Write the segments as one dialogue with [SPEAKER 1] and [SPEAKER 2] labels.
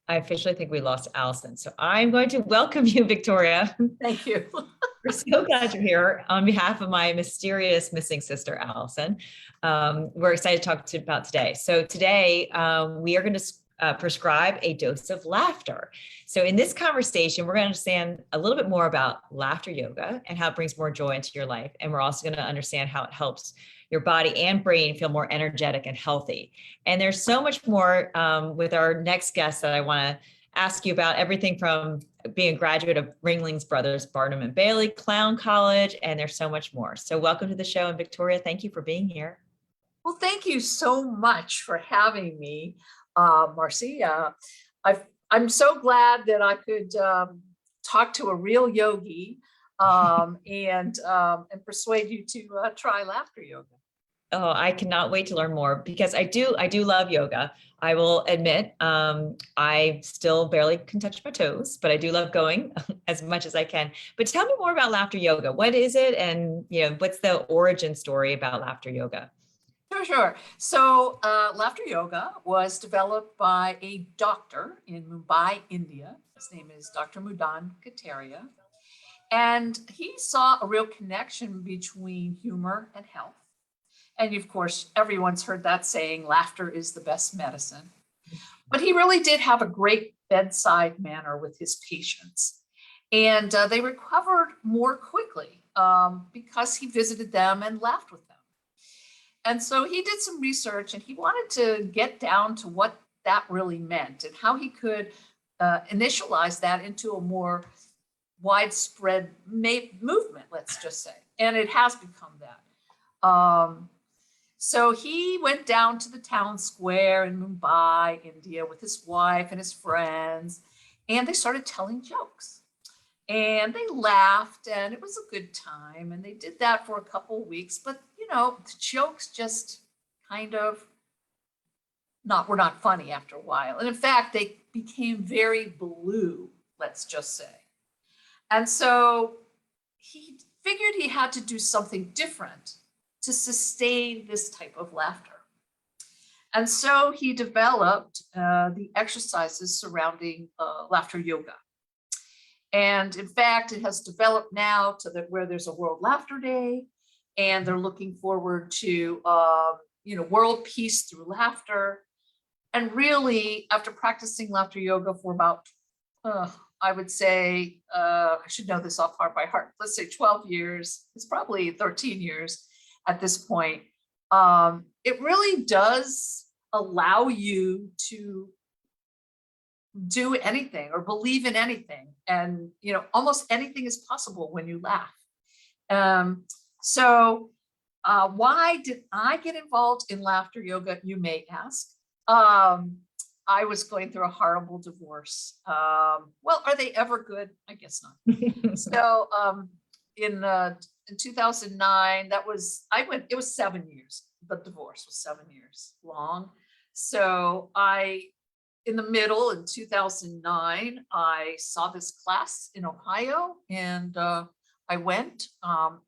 [SPEAKER 1] I officially think we lost Alison. So I'm going to welcome you, Victoria.
[SPEAKER 2] Thank you.
[SPEAKER 1] We're so glad you're here on behalf of my mysterious missing sister, Alison. We're excited to talk about today. So today we are going to prescribe a dose of laughter. So in this conversation, we're going to understand a little bit more about laughter yoga and how it brings more joy into your life. And we're also going to understand how it helps your body and brain feel more energetic and healthy. And there's so much more with our next guest that I want to ask you about, everything from being a graduate of Ringling's brothers, Barnum and Bailey Clown College, and there's so much more. So welcome to the show. And Victoria, thank you for being here.
[SPEAKER 2] Well, thank you so much for having me, Marcy. I'm so glad that I could talk to a real yogi and persuade you to try laughter yoga.
[SPEAKER 1] Oh, I cannot wait to learn more because I do love yoga. I will admit, I still barely can touch my toes, but I do love going as much as I can. But tell me more about laughter yoga. What is it? And what's the origin story about laughter yoga?
[SPEAKER 2] Sure. So laughter yoga was developed by a doctor in Mumbai, India. His name is Dr. Mudan Kataria. And he saw a real connection between humor and health. And of course, everyone's heard that saying, laughter is the best medicine. But he really did have a great bedside manner with his patients. And they recovered more quickly because he visited them and laughed with them. And so he did some research and he wanted to get down to what that really meant and how he could initialize that into a more widespread movement, let's just say. And it has become that. So he went down to the town square in Mumbai, India, with his wife and his friends, and they started telling jokes. And they laughed, and it was a good time. And they did that for a couple of weeks. But, the jokes just kind of were not funny after a while. And in fact, they became very blue, let's just say. And so he figured he had to do something different to sustain this type of laughter. And so he developed the exercises surrounding laughter yoga. And in fact, it has developed now to where there's a World Laughter Day, and they're looking forward to world peace through laughter. And really, after practicing laughter yoga for about, I would say, I should know this off by heart, let's say 12 years, it's probably 13 years at this point, it really does allow you to do anything or believe in anything. And, almost anything is possible when you laugh. So why did I get involved in laughter yoga, you may ask? I was going through a horrible divorce. Well, are they ever good? I guess not. So in 2009, it was 7 years. The divorce was 7 years long. So in the middle, in 2009, I saw this class in Ohio, and I went,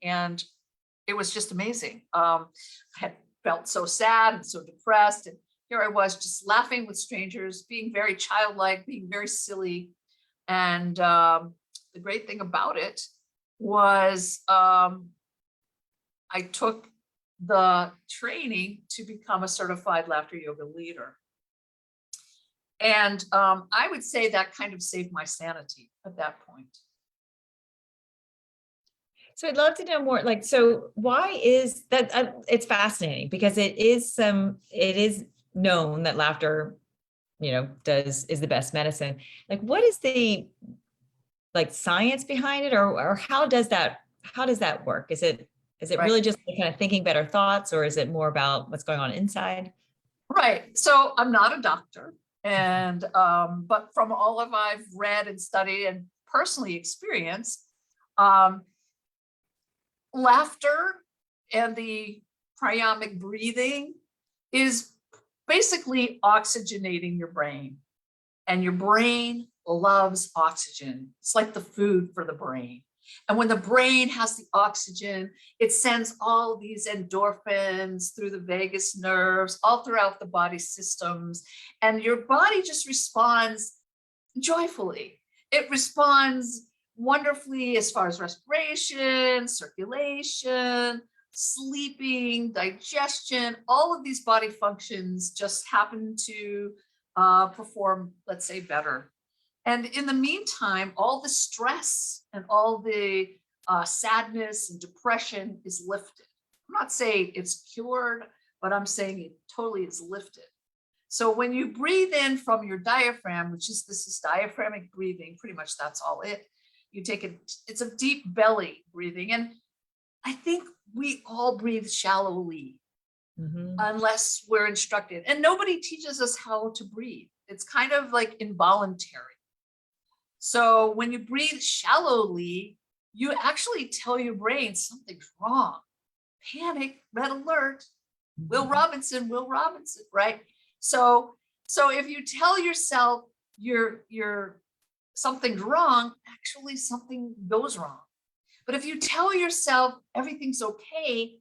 [SPEAKER 2] and it was just amazing. I had felt so sad and so depressed, and here I was just laughing with strangers, being very childlike, being very silly. And the great thing about it was I took the training to become a certified laughter yoga leader. And I would say that kind of saved my sanity at that point.
[SPEAKER 1] So I'd love to know more, so why is that? It's fascinating because it is known that laughter, is the best medicine. What is the science behind it, or how does that work? Is it right. Really just kind of thinking better thoughts, or is it more about what's going on inside?
[SPEAKER 2] Right. So I'm not a doctor, and but from all of I've read and studied and personally experienced, laughter and the pranayamic breathing is basically oxygenating your brain, and your brain loves oxygen. It's like the food for the brain. And when the brain has the oxygen, it sends all these endorphins through the vagus nerves, all throughout the body systems. And your body just responds joyfully. It responds wonderfully as far as respiration, circulation, sleeping, digestion. All of these body functions just happen to perform, let's say, better. And in the meantime, all the stress and all the sadness and depression is lifted. I'm not saying it's cured, but I'm saying it totally is lifted. So when you breathe in from your diaphragm, which is, this is diaphragmic breathing, pretty much that's all it. You take it, it's a deep belly breathing. And I think we all breathe shallowly unless we're instructed. And nobody teaches us how to breathe. It's kind of like involuntary. So when you breathe shallowly, you actually tell your brain something's wrong. Panic, red alert, Will Robinson, right? So if you tell yourself you're something's wrong, actually something goes wrong. But if you tell yourself everything's okay,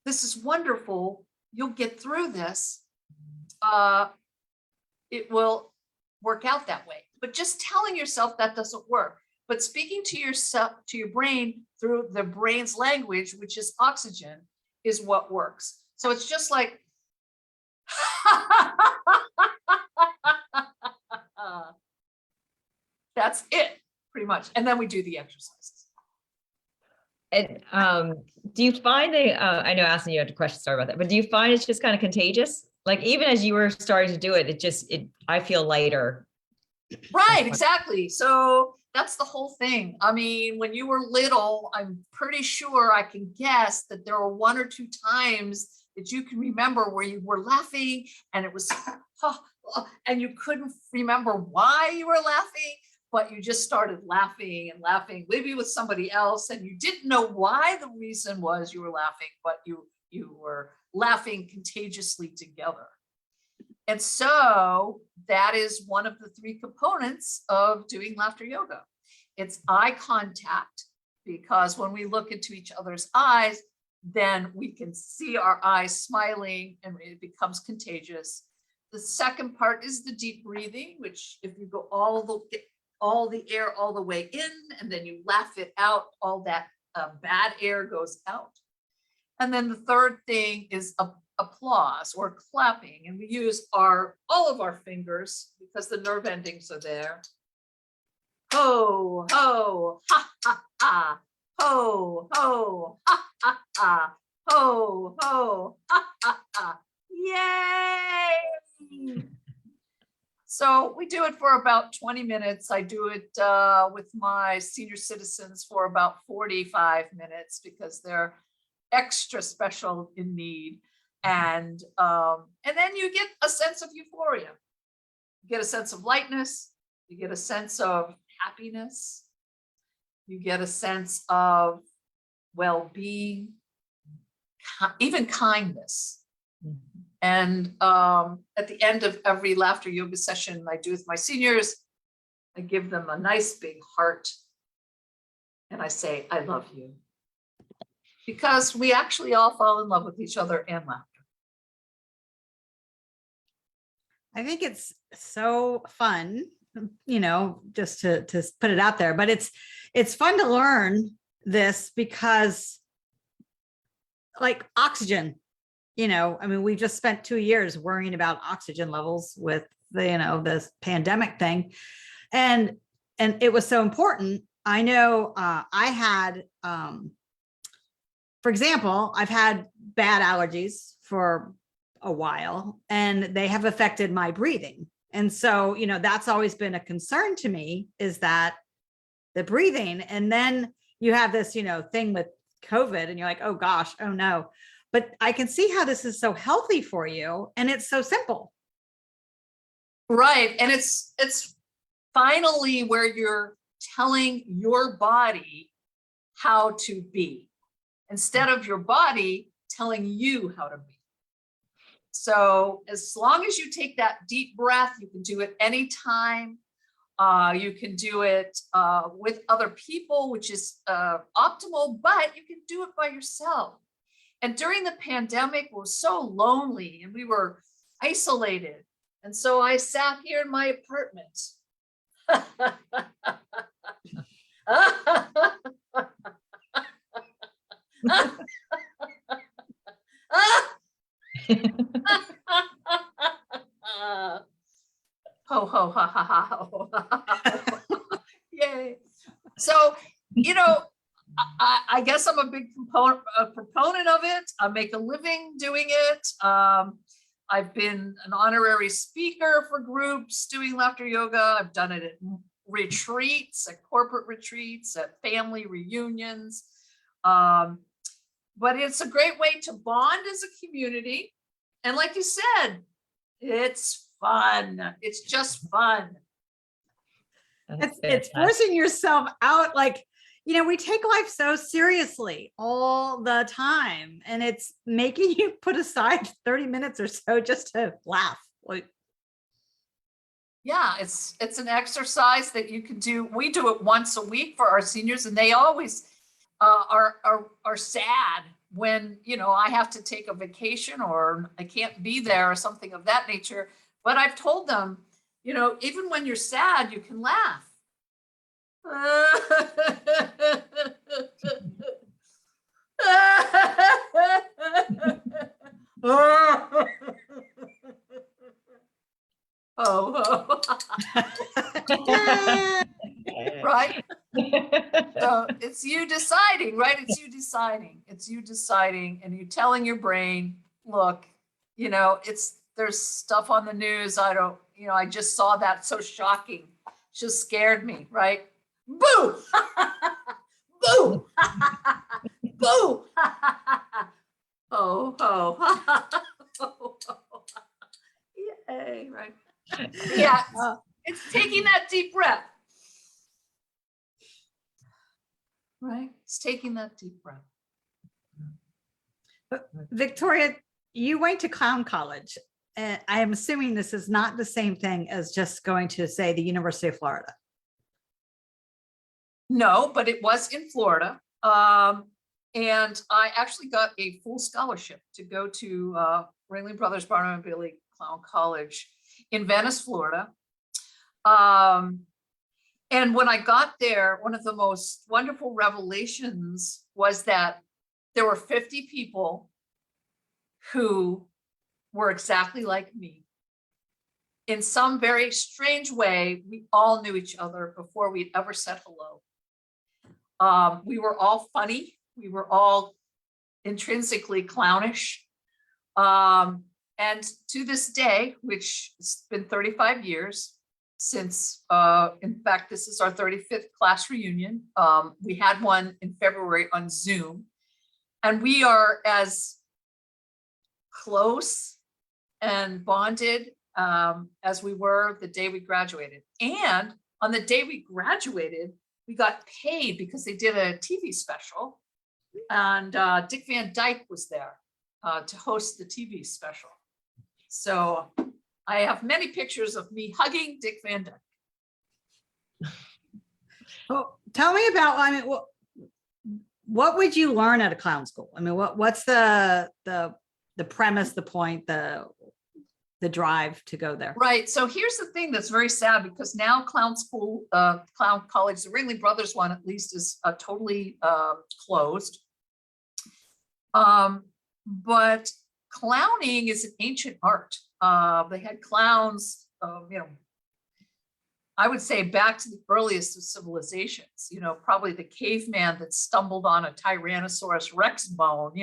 [SPEAKER 2] this is wonderful, you'll get through this, it will work out that way. But just telling yourself that doesn't work. But speaking to yourself, to your brain through the brain's language, which is oxygen, is what works. So it's just like, that's it, pretty much. And then we do the exercises.
[SPEAKER 1] And do you find I know asking you a question, sorry about that, but do you find it's just kind of contagious? Like even as you were starting to do it, I feel lighter.
[SPEAKER 2] Right, exactly. So that's the whole thing. I mean, when you were little, I'm pretty sure I can guess that there were 1 or 2 times that you can remember where you were laughing and it was, and you couldn't remember why you were laughing, but you just started laughing and laughing, maybe with somebody else, and you didn't know why the reason was you were laughing, but you were laughing contagiously together. And so that is one of the 3 components of doing laughter yoga. It's eye contact, because when we look into each other's eyes, then we can see our eyes smiling and it becomes contagious. The second part is the deep breathing, which if you go all the air all the way in and then you laugh it out, all that bad air goes out. And then the third thing is applause or clapping, and we use all of our fingers because the nerve endings are there. Ho ho ha ha ha, ho ho ha ha ha, ho ho ha ha ha, yay! So we do it for about 20 minutes. I do it with my senior citizens for about 45 minutes because they're extra special in need. And then you get a sense of euphoria. You get a sense of lightness. You get a sense of happiness. You get a sense of well-being, even kindness. And at the end of every laughter yoga session I do with my seniors, I give them a nice big heart. And I say, I love you. Because we actually all fall in love with each other and laughter.
[SPEAKER 3] I think it's so fun, just to put it out there, but it's fun to learn this because like oxygen, I mean, we just spent 2 years worrying about oxygen levels with this pandemic thing. And it was so important. I know I had, for example, I've had bad allergies for a while and they have affected my breathing. And so, that's always been a concern to me, is that the breathing. And then you have this, thing with COVID and you're like, oh gosh, oh no. But I can see how this is so healthy for you. And it's so simple.
[SPEAKER 2] Right. And it's finally where you're telling your body how to be instead of your body telling you how to be. So as long as you take that deep breath, you can do it anytime. You can do it with other people, which is optimal, but you can do it by yourself. And during the pandemic, we were so lonely and we were isolated. And so I sat here in my apartment Ho ho ha ha ha ho. Yay. So, you know, I guess I'm a big proponent of it. I make a living doing it. I've been an honorary speaker for groups doing laughter yoga. I've done it at retreats, at corporate retreats, at family reunions. But it's a great way to bond as a community. And like you said, it's fun. It's just fun.
[SPEAKER 3] It's forcing yourself out. Like, you know, we take life so seriously all the time, and it's making you put aside 30 minutes or so just to laugh. Like,
[SPEAKER 2] yeah, it's an exercise that you can do. We do it once a week for our seniors, and they always are sad when, you know, I have to take a vacation or I can't be there or something of that nature. But I've told them, you know, even when you're sad, you can laugh. Oh. Right? So it's you deciding, right? It's you deciding. It's you deciding, and you telling your brain, look, you know, there's stuff on the news. I just saw that, so shocking. Just scared me, right? Boo! Boo! Boo! Oh, oh. Yay, right? Yeah, it's taking that deep breath. Right? It's taking that deep breath.
[SPEAKER 3] Victoria, you went to clown college. And I am assuming this is not the same thing as just going to, say, the University of Florida.
[SPEAKER 2] No, but it was in Florida. And I actually got a full scholarship to go to Ringling Brothers, Barnum and Bailey Clown College in Venice, Florida. And when I got there, one of the most wonderful revelations was that there were 50 people who were exactly like me. In some very strange way, we all knew each other before we'd ever said hello. We were all funny. We were all intrinsically clownish. And to this day, which has been 35 years since, in fact, this is our 35th class reunion. We had one in February on Zoom, and we are as close and bonded as we were the day we graduated. And on the day we graduated, we got paid because they did a TV special, and Dick Van Dyke was there to host the TV special. So I have many pictures of me hugging Dick Van Dyke.
[SPEAKER 3] Well, tell me about, I mean, what would you learn at a clown school? I mean, what's the premise, the point, the drive to go there?
[SPEAKER 2] Right. So here's the thing that's very sad, because now clown school, clown college, the Ringling Brothers one at least, is totally closed. But clowning is an ancient art. They had clowns, I would say back to the earliest of civilizations, probably the caveman that stumbled on a Tyrannosaurus Rex bone,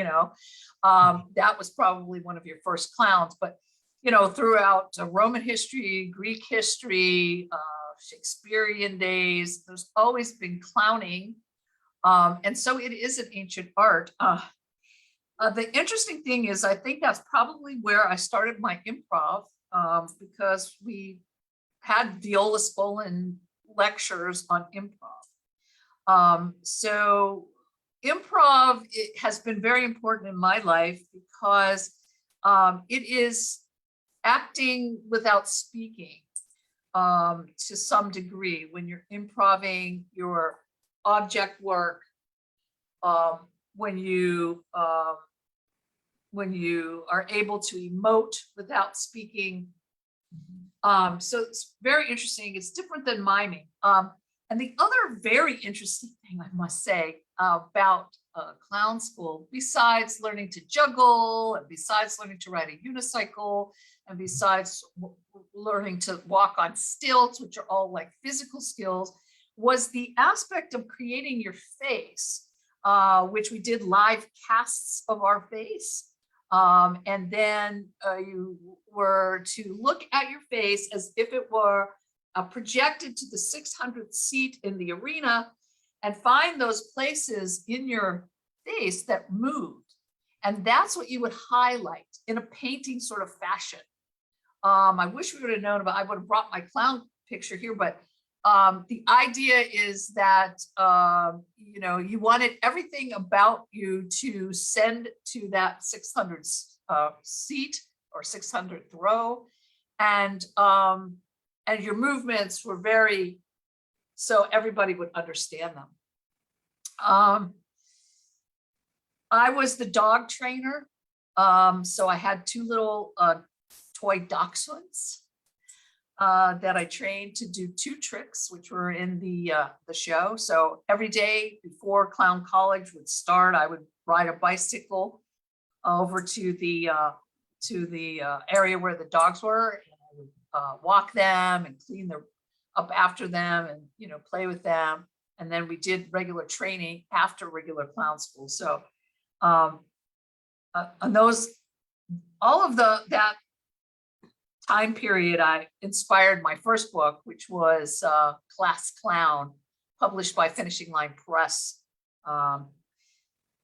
[SPEAKER 2] that was probably one of your first clowns. But, throughout Roman history, Greek history, Shakespearean days, there's always been clowning. And so it is an ancient art. The interesting thing is, I think that's probably where I started my improv, because we had Viola Spolin lectures on improv. So improv, it has been very important in my life, because it is acting without speaking to some degree. When you're improving your object work, when you are able to emote without speaking, So it's very interesting. It's different than miming. And the other very interesting thing I must say about clown school, besides learning to juggle, and besides learning to ride a unicycle, and besides learning to walk on stilts, which are all like physical skills, was the aspect of creating your face, which we did live casts of our face. And then you were to look at your face as if it were projected to the 600th seat in the arena, and find those places in your face that moved. And that's what you would highlight in a painting sort of fashion. I wish we would have known about, I would have brought my clown picture here, but the idea is that, you know, you wanted everything about you to send to that 600th seat or 600th row. And your movements were very, so everybody would understand them. I was the dog trainer. So I had two little toy dachshunds that I trained to do two tricks, which were in the show. So every day before clown college would start, I would ride a bicycle over to the area where the dogs were, and I would walk them and clean them up after them, and, you know, play with them. And then we did regular training after regular clown school. So and those, all of that time period, I inspired my first book, which was Class Clown, published by Finishing Line Press.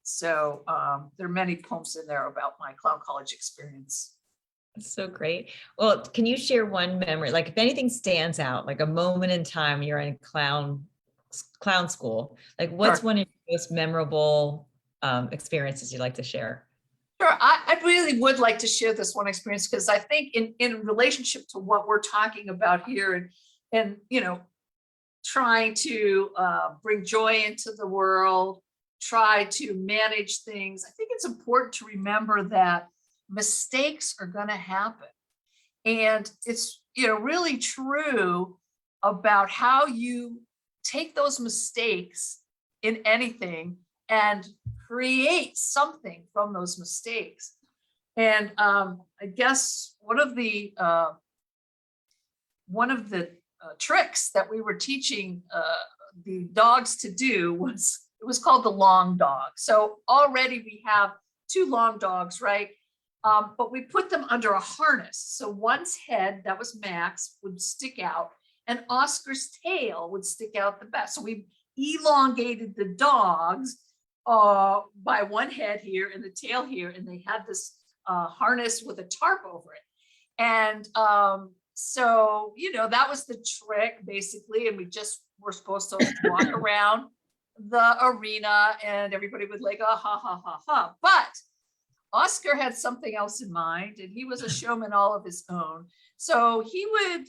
[SPEAKER 2] So there are many poems in there about my clown college experience.
[SPEAKER 1] That's so great. Well, can you share one memory, like if anything stands out, like a moment in time you're in clown school, like what's one of your most memorable experiences you'd like to share?
[SPEAKER 2] Sure, I really would like to share this one experience, because I think in relationship to what we're talking about here, and you know, trying to bring joy into the world, try to manage things, I think it's important to remember that mistakes are going to happen. And it's, you know, really true about how you take those mistakes in anything and create something from those mistakes. And I guess one of the tricks that we were teaching the dogs to do was, it was called the long dog. So already we have two long dogs, right? But we put them under a harness. So one's head, that was Max, would stick out, and Oscar's tail would stick out the best. So we elongated the dogs by one head here and the tail here, and they had this harness with a tarp over it. And so, you know, that was the trick basically. And we just were supposed to walk around the arena, and everybody would like, ha, ha, ha, ha. But Oscar had something else in mind, and he was a showman all of his own. So he would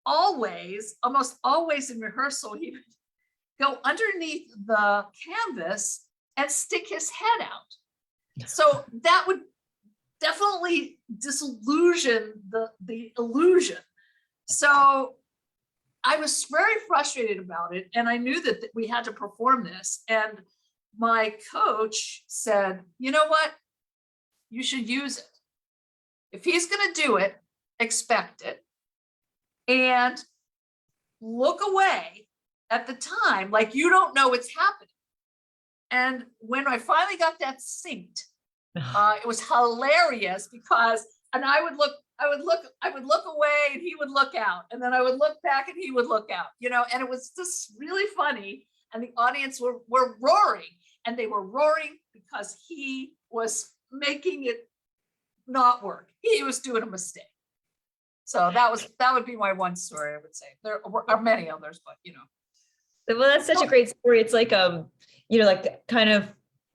[SPEAKER 2] almost always in rehearsal, he would go underneath the canvas and stick his head out. So that would definitely disillusion the illusion. So I was very frustrated about it, and I knew that we had to perform this. And my coach said, you know what? You should use it. If he's going to do it, expect it. And look away at the time like you don't know what's happening. And when I finally got that synced, it was hilarious because, and I would look away and he would look out, and then I would look back and he would look out, you know, and it was just really funny. And the audience were roaring, and they were roaring because he was making it not work. He was doing a mistake. So that would be my one story, I would say. There are many others, but you know.
[SPEAKER 1] Well, that's such a great story. It's like, you know, like kind of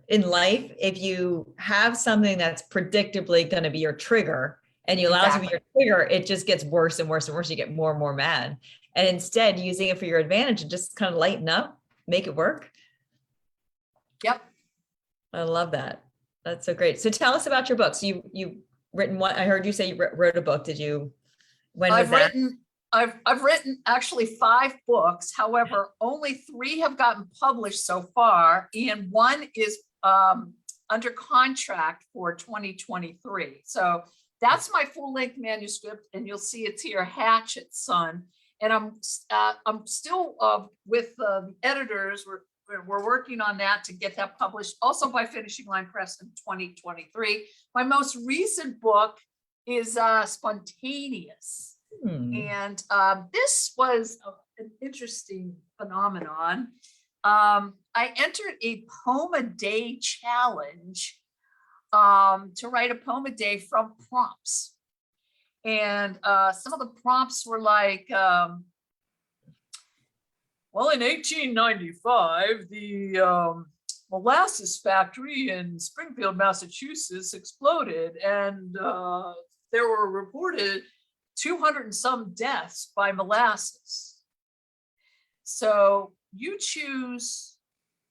[SPEAKER 1] in life, if you have something that's predictably going to be your trigger and you allow it to be your trigger, it just gets worse and worse and worse. You get more and more mad. And instead using it for your advantage and just kind of lighten up, make it work.
[SPEAKER 2] Yep.
[SPEAKER 1] I love that. That's so great. So tell us about your books. You written one. I heard you say you wrote a book. Did you? When was
[SPEAKER 2] I've
[SPEAKER 1] that?
[SPEAKER 2] written, I've written actually 5 books. However, only 3 have gotten published so far, and 1 is under contract for 2023. So that's my full-length manuscript, and you'll see it's here, Hatchet Son. And I'm still with the editors. We're working on that to get that published, also by Finishing Line Press in 2023. My most recent book is Spontaneous. And this was an interesting phenomenon. I entered a poem a day challenge to write a poem a day from prompts. And some of the prompts were like, well, in 1895, the molasses factory in Springfield, Massachusetts exploded, and there were reported 200 and some deaths by molasses. So you choose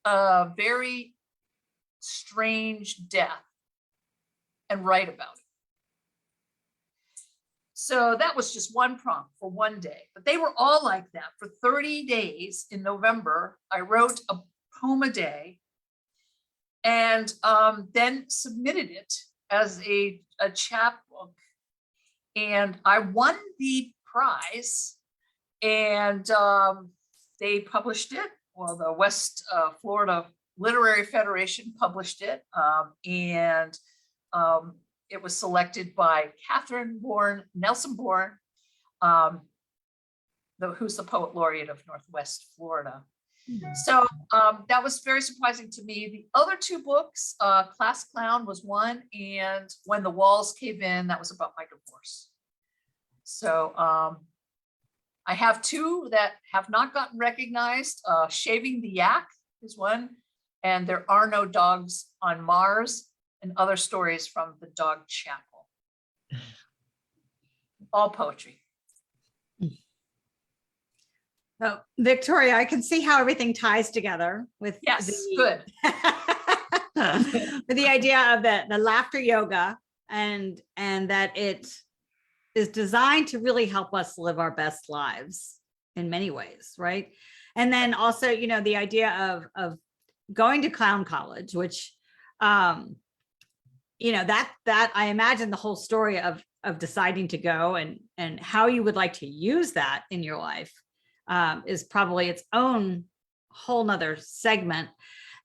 [SPEAKER 2] a very strange death and write about it. So that was just one prompt for one day, but they were all like that. For 30 days in November, I wrote a poem a day and then submitted it as a chapbook. And I won the prize, and they published it. Well, the West Florida Literary Federation published it, and it was selected by Catherine Nelson Bourne, who's the poet laureate of Northwest Florida. So that was very surprising to me. The other 2 books, Class Clown was one, and When the Walls Cave In, that was about my divorce. So I have 2 that have not gotten recognized. Shaving the Yak is one, and There Are No Dogs on Mars, and Other Stories from the Dog Chapel. All poetry.
[SPEAKER 3] So, Victoria, I can see how everything ties together with
[SPEAKER 2] Good.
[SPEAKER 3] with the idea of the laughter yoga, and that it is designed to really help us live our best lives in many ways, right? And then also, the idea of going to clown college, which that I imagine the whole story of deciding to go and how you would like to use that in your life is probably its own whole nother segment.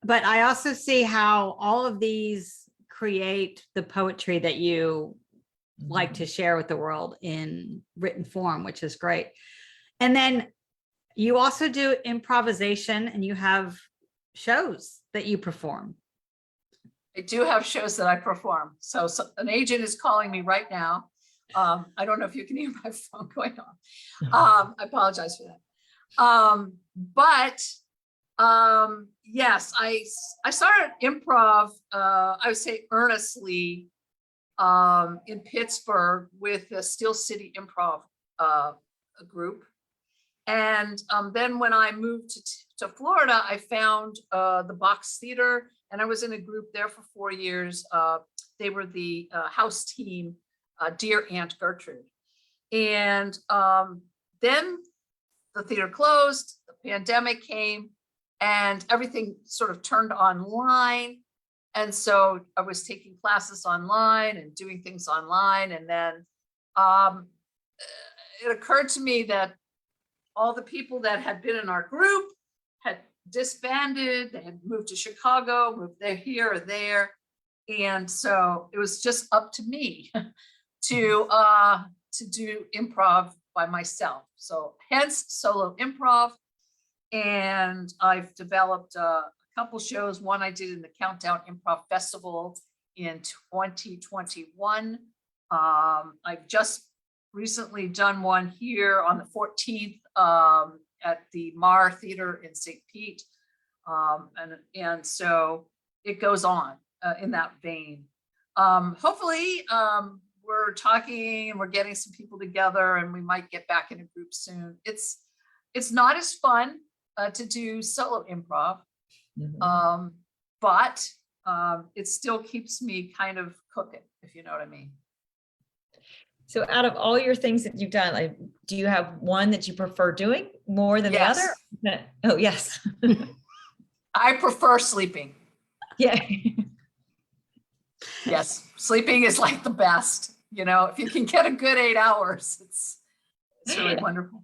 [SPEAKER 3] But I also see how all of these create the poetry that you like to share with the world in written form, which is great. And then you also do improvisation, and you have shows that you perform.
[SPEAKER 2] I do have shows that I perform. So an agent is calling me right now. I don't know if you can hear my phone going on. I apologize for that. Yes, I started improv, I would say earnestly, in Pittsburgh with the Steel City Improv group. And then when I moved to Florida, I found the Box Theater, and I was in a group there for 4 years. They were the house team, Dear Aunt Gertrude. And then the theater closed, the pandemic came, and everything sort of turned online. And so I was taking classes online and doing things online. And then it occurred to me that all the people that had been in our group had disbanded. They had moved to Chicago, moved there, here or there. And so it was just up to me to do improv by myself. So hence solo improv. And I've developed a couple shows. One I did in the Countdown Improv Festival in 2021. I've just recently done one here on the 14th at the Mar Theater in St. Pete. And so it goes on in that vein. Hopefully we're talking and we're getting some people together, and we might get back in a group soon. It's not as fun to do solo improv, but it still keeps me kind of cooking, if you know what I mean.
[SPEAKER 1] So out of all your things that you've done, like, do you have one that you prefer doing more than
[SPEAKER 2] Yes.
[SPEAKER 1] the other? Oh, yes.
[SPEAKER 2] I prefer sleeping.
[SPEAKER 1] Yeah.
[SPEAKER 2] Yes, sleeping is like the best. If you can get a good 8 hours, it's really wonderful.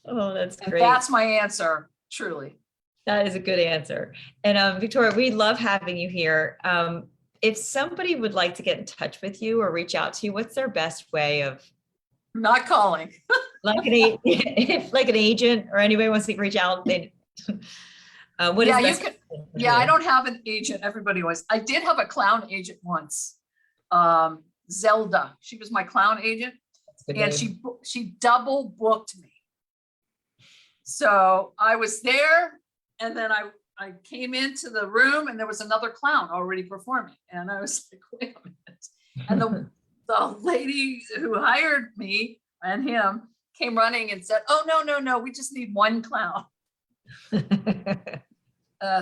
[SPEAKER 1] Oh, that's
[SPEAKER 2] And
[SPEAKER 1] great.
[SPEAKER 2] that's my answer, truly.
[SPEAKER 1] That is a good answer. And Victoria, we love having you here. If somebody would like to get in touch with you or reach out to you, what's their best way of
[SPEAKER 2] Not calling.
[SPEAKER 1] if like an agent or anybody wants to reach out, they what
[SPEAKER 2] Yeah,
[SPEAKER 1] is
[SPEAKER 2] you
[SPEAKER 1] best
[SPEAKER 2] can.
[SPEAKER 1] for
[SPEAKER 2] Yeah,
[SPEAKER 1] you?
[SPEAKER 2] I don't have an agent. Everybody was. I did have a clown agent once. Zelda. She was my clown agent,
[SPEAKER 1] That's a good
[SPEAKER 2] and
[SPEAKER 1] name.
[SPEAKER 2] she double booked me. So I was there, and then I came into the room, and there was another clown already performing, and I was like, wait a minute. And the lady who hired me and him came running and said, oh, no, we just need one clown.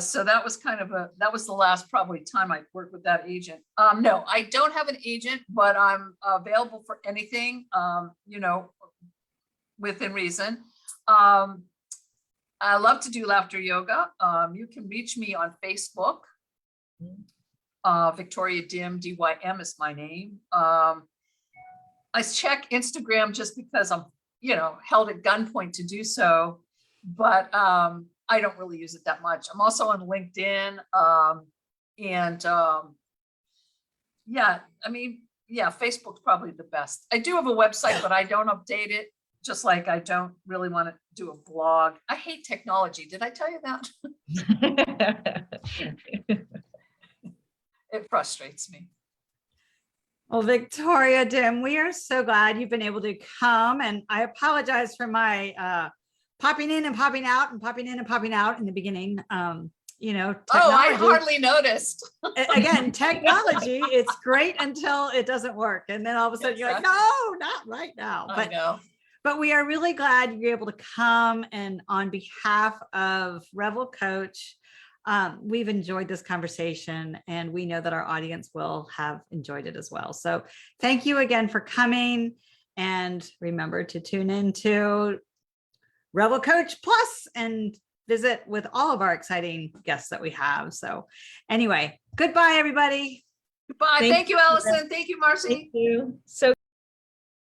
[SPEAKER 2] So that was that was the last probably time I worked with that agent. No, I don't have an agent, but I'm available for anything, within reason. I love to do laughter yoga. You can reach me on Facebook. Victoria Dym, DYM is my name. I check Instagram just because I'm, held at gunpoint to do so, but I don't really use it that much. I'm also on LinkedIn. Facebook's probably the best. I do have a website, but I don't update it. Just like I don't really want to do a blog. I hate technology. Did I tell you that? It frustrates me.
[SPEAKER 3] Well, Victoria Dym, we are so glad you've been able to come. And I apologize for my popping in and popping out and popping in and popping out in the beginning. Technology.
[SPEAKER 2] Oh, I hardly noticed.
[SPEAKER 3] Again, technology, it's great until it doesn't work. And then all of a sudden you're like, no, not right now.
[SPEAKER 2] I know.
[SPEAKER 3] But we are really glad you're able to come. And on behalf of RevelCoach, we've enjoyed this conversation, and we know that our audience will have enjoyed it as well. So thank you again for coming, and remember to tune into RevelCoach Plus and visit with all of our exciting guests that we have. So anyway, goodbye, everybody.
[SPEAKER 2] Goodbye. Thank you, Alison. Thank you, Marcy.
[SPEAKER 1] Thank you. So